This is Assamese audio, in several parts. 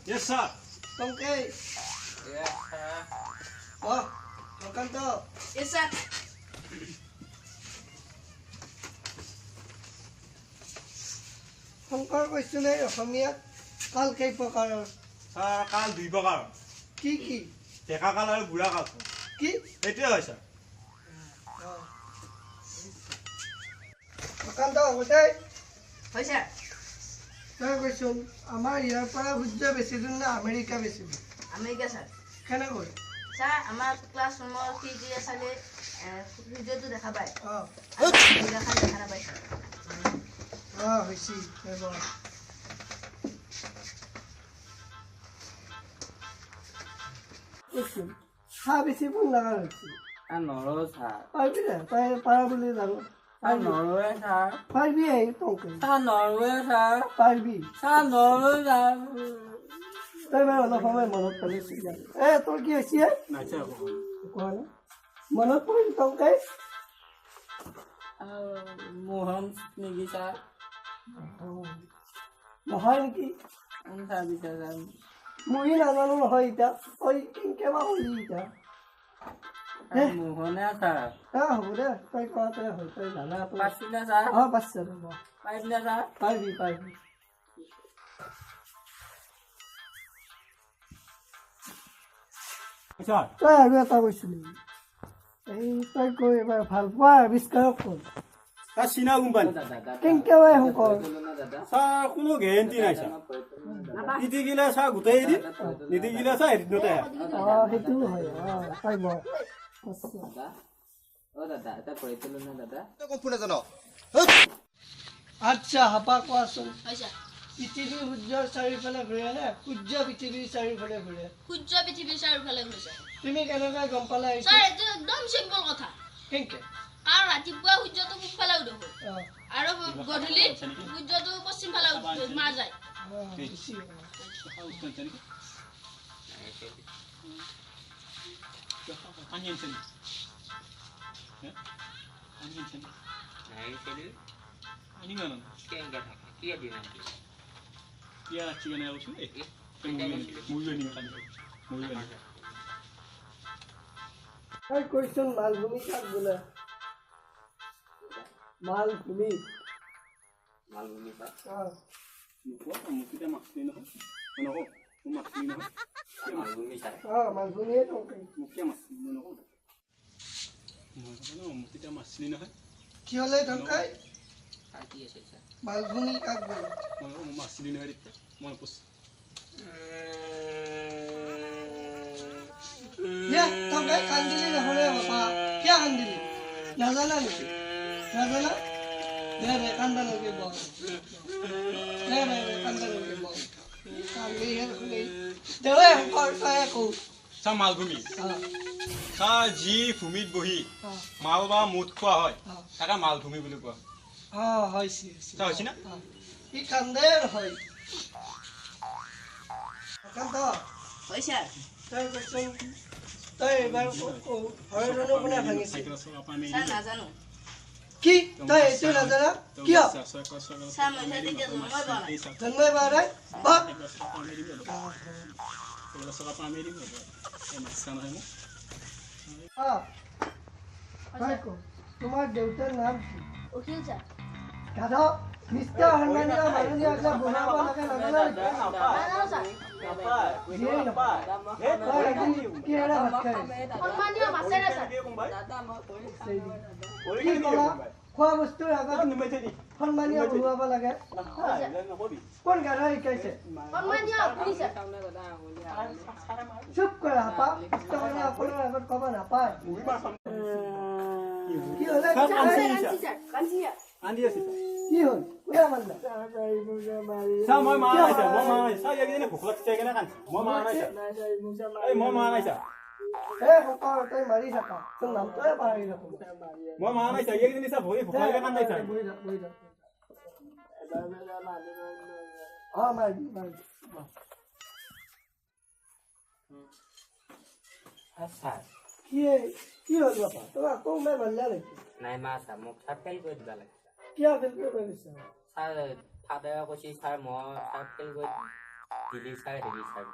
Yes, sir. Tongkay. Yes, sir. Oh, Makanto. Yes, sir. Shankar কৈছিলে অসমীয়াত কাল কেই প্ৰকাৰৰ Sir, কাল দুই প্ৰকাৰ কি কি ডেকা কাল আৰু বুঢ়া কাল কি সেইটোৱে হয় ছাৰ প্ৰকান্ত গোটেই হয় স্যাৰ তই কৈছোন আমাৰ ইয়াৰ পৰা সূৰ্য বেছি দূৰ নে আমেৰিকা বেছি দূৰ আমেৰিকা স্যাৰ কেনেকৈ স্যাৰ আমাৰ ক্লাসৰুমৰ টিজিয়ে চালে ভিডিওটো দেখা পায় অঁ দেখা নাপায় স্যাৰ অঁ হৈছে এইবাৰ কৈছোন চাহ বেছি ফোন লগা হৈছে নৰো ছাৰ পাৰিবি দে তই পাৰা বুলি জানো নৰোৱে ছাৰ পাৰিবি এই তংকে নৰোৱে ছাৰ পাৰিবি নৰোৱে ছাৰ তই বাৰু অলপ সময় মনত পেলাইছি এ তোৰ কি হৈছে কোৱা নাই মনত পৰিল তংকে মোহন নেকি ছাৰ নহয় নেকি ছাৰ মই নাজানো নহয় এতিয়া তই কেনেকে বা হ'লি এতিয়া মোহনে ছাৰ হ'ব দে তই কোৱাতে হয় তই জানা পাইছিলে ছাৰ অঁ পাইছে ৰ'ব পাৰিছিলে ছাৰ পাৰিবি পাৰিবি ছাৰ তই আৰু এটা কৈছিলি এই তই কৈ এবাৰ ভাল পোৱা আৱিষ্কাৰক কৈ ছাৰ চীনা কোম্পানী কেনেকে বাই শংকৰ ছাৰ কোনো গেৰেণ্টি নাই ছাৰ নিতিকিলে ছাৰ গোটেই এদিন নিতিকিলে ছাৰ এদিনতে আহে অঁ সেইটো হয় অঁ তই বৰ আচ্ছা হাপা কোৱাচোন হয় স্যাৰ পৃথিৱী সূৰ্যৰ চাৰিওফালে ঘূৰে নে সূৰ্য পৃথিৱীৰ চাৰিওফালে ঘূৰে সূৰ্য পৃথিবীৰ চাৰিওফালে ঘুৰে তুমি কেনেকৈ গম পালা এইটো স্যাৰ এটা একদম সিম্পল কথা কেনেকে কাৰণ ৰাতিপুৱা সূৰ্যটো পূবফালে উদয় হয় অঁ আৰু গধূলি সূৰ্যটো পশ্চিম ফালে মাৰ যায় অঁ বেছি তই কৈছোন মালভূমি কাক বোলে মালভূমি অঁ অঁ মালভূমিয়ে তংকে কি হ'লে তংকাই মালভূমি কাক বোলে তংকাই কান্দিলি নহ'লে বাবা কিয় কান্দিলি নাজানা নেকি নাজানা দে দে কান্দা নেকি বল দে দে দে কান্দা নেকি বল কান্দিহে শুনি দেৱে শংকৰ তই একো ছাৰ মালভূমি অঁ ছাৰ যি ভূমিত বহি অঁ মাল বা মুঠ খোৱা হয় অঁ তাকে মালভূমি বুলি কোৱা অঁ হৈছে ছাৰ হৈছে না অঁ ই কান্দে নহয় কান্ত হয় স্যাৰ তই কৈছোন তই এইবাৰ হৰিণৰ কোনে ভাঙিছে স্যাৰ নাজানো কি তই এইটো নাজানা কিয় স্যাৰ মই স্যাৰ তেতিয়া জন্মই পোৱা নাই জন্মই পোৱা নাই বাহ অঁ তই ক তোমাৰ দেউতাৰ নাম কি উকিল স্যার গাধ নিশ্চয় সন্মানীয় মাননীয় একদম বনাব লাগে নাজানা নেকি? নাজানো স্যার যিয়েই নহয় তই এদিন কিহেৰে ভাত খাই সন্মানীয় মাছেৰে স্যাৰ কি ক'লা খোৱা বস্তুৰ আগত সন্মানীয় বহুৱাব লাগে কোন গাধ শিকাইছে সন্মানীয় আপুনি স্যাৰ চুপ কৰা হাপা তাৰমানে আপোনাৰ আগত ক'ব নাপায় কি হ'লে কাঞ্চি স্যাৰ কাঞ্চি কি হ'ল কোনে মাৰিলা ছাৰ মই মাৰা নাই ছাৰ মই মাৰা নাই ছাৰ এইকেইজনে ভোক লাগিছে সেইকাৰণে কান্দিছে মই মাৰা নাই ছাৰ মই মাৰা নাই ছাৰ শংকৰ তই মাৰি থাকা তোৰ নামটোৱে পাহৰি থাকো মই মাৰা নাই ছাৰ এইকেইজনী ছাৰ ভৰি ভোক লাগে কান্দাই ছাৰ বহি থাক অঁ মাৰিবি মাৰিবি ছাৰ কি হ'ল বাপা তোৰ আকৌ মই মাৰিলা নেকি নাই মা ছাৰ মোক ছাৰ ফেইল কৰি দিবা লাগে কিয় ফেল কৰিব বিচাৰ ছাৰ ফাদাৰে কৈছে ছাৰ মই ছাৰ ফেইল কৰি দিলি চাই দিলি চাই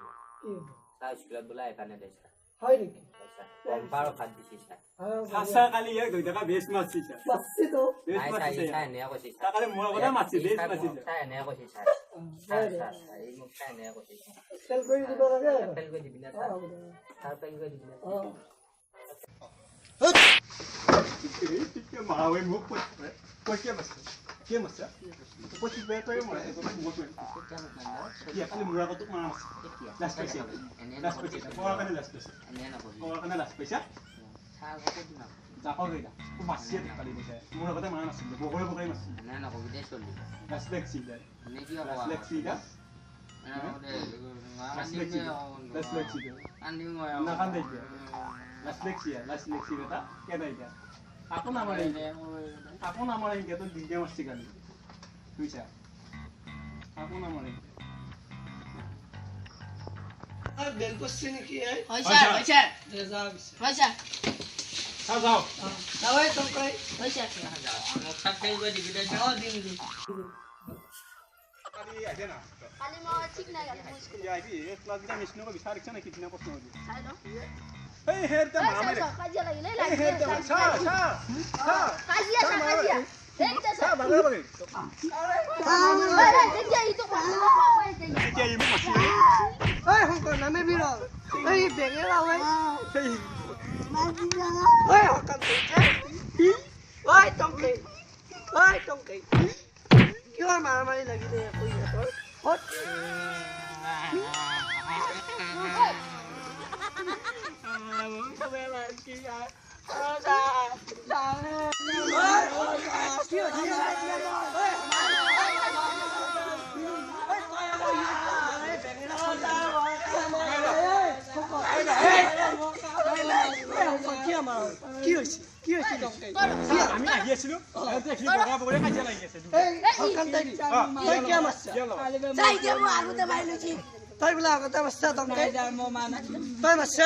কি চাই স্কুলত বোলা এখানে দেছা হয় নেকি কম পাৰো খাদ দিছি চাই হাসা কালি এক 2 টাকা বেশ মারছি স্যার বাসি তো বেশ চাই মারছি চাই নে কৈছি টাকালে মোর কথা মারছি বেশ মারছি চাই নে কৈছি চাই এই মোক চাই নে কৈছি তেল কৰি দিব লাগে পেল কৰি দিবি না চাই পেল কৰি দিবি না ঠিক মারাওই মুখ পড়ছে বসে কে মারছে পড়ছে বে করে মারে মুখ কি খালি মুরা কত মার লাস্ট পয়সা কোয়া কানে লাস্ট পয়সা এনে না কৈছি কোয়া কানে লাস্ট পয়সা চাই কত দিনা যাও গইলা তো মারছি কালি বসে মুরা কথা মার নাছিল বগরে বগরে মারছি এনে না কবি দে চলি লাস্ট লেক্সি দা এনে কি লাস্ট লেক্সি দা লাস্ট লেক্সি দা না কান দে লাস্ট লেক্সি দা কে দাই দা এখন আমার এই তো দিতে মারছি কালি তুইছা এখন আমার এই আর বেল পড়ছে নাকি হৈছে হৈছে যা বিছে হৈছে যাও দাওয়াই তমকাই হৈছে মোক চাপেল কৰি দিবি দে দিন কালি আহে না কালি মই ঠিক নাই গালি মই স্কুল या भी एक क्लास का मिशनो को विचार रखना कितना प्रश्न हो गया চাই লওঁ ए हेर त मामा रे কাজিয়া লাগিলে ए हेर त सा কাজিয়া কাজিয়া দেখতে सा बगल बगल দেখতে ই তো क्या ये मछली ওই হকর নামে বির ওই বেগে লাওই ওই হকর ওই তমকে কি আর মারামারি লাগি রে কই তোর হট কি হইছে তমকে আমি আহি আছিলো দেখি বগা বগৰে কাজিয়া লাগি আছে এই হকৰ তাই তুই কি মাৰছ চাই দে মই আগতে মাৰি লৈছি তাই বলে আগতে মারছ তমকে তাই মারছ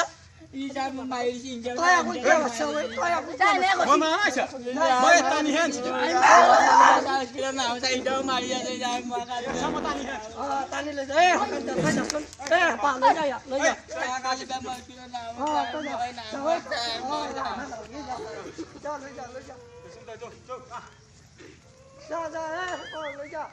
তাই এখন কি মারছ তাই এখন চাই নে মামা আইছা মই তানি হেন্স তানি লৈ যা এই হকর তাই যাচোন এই পা লৈ যা লৈ যা যা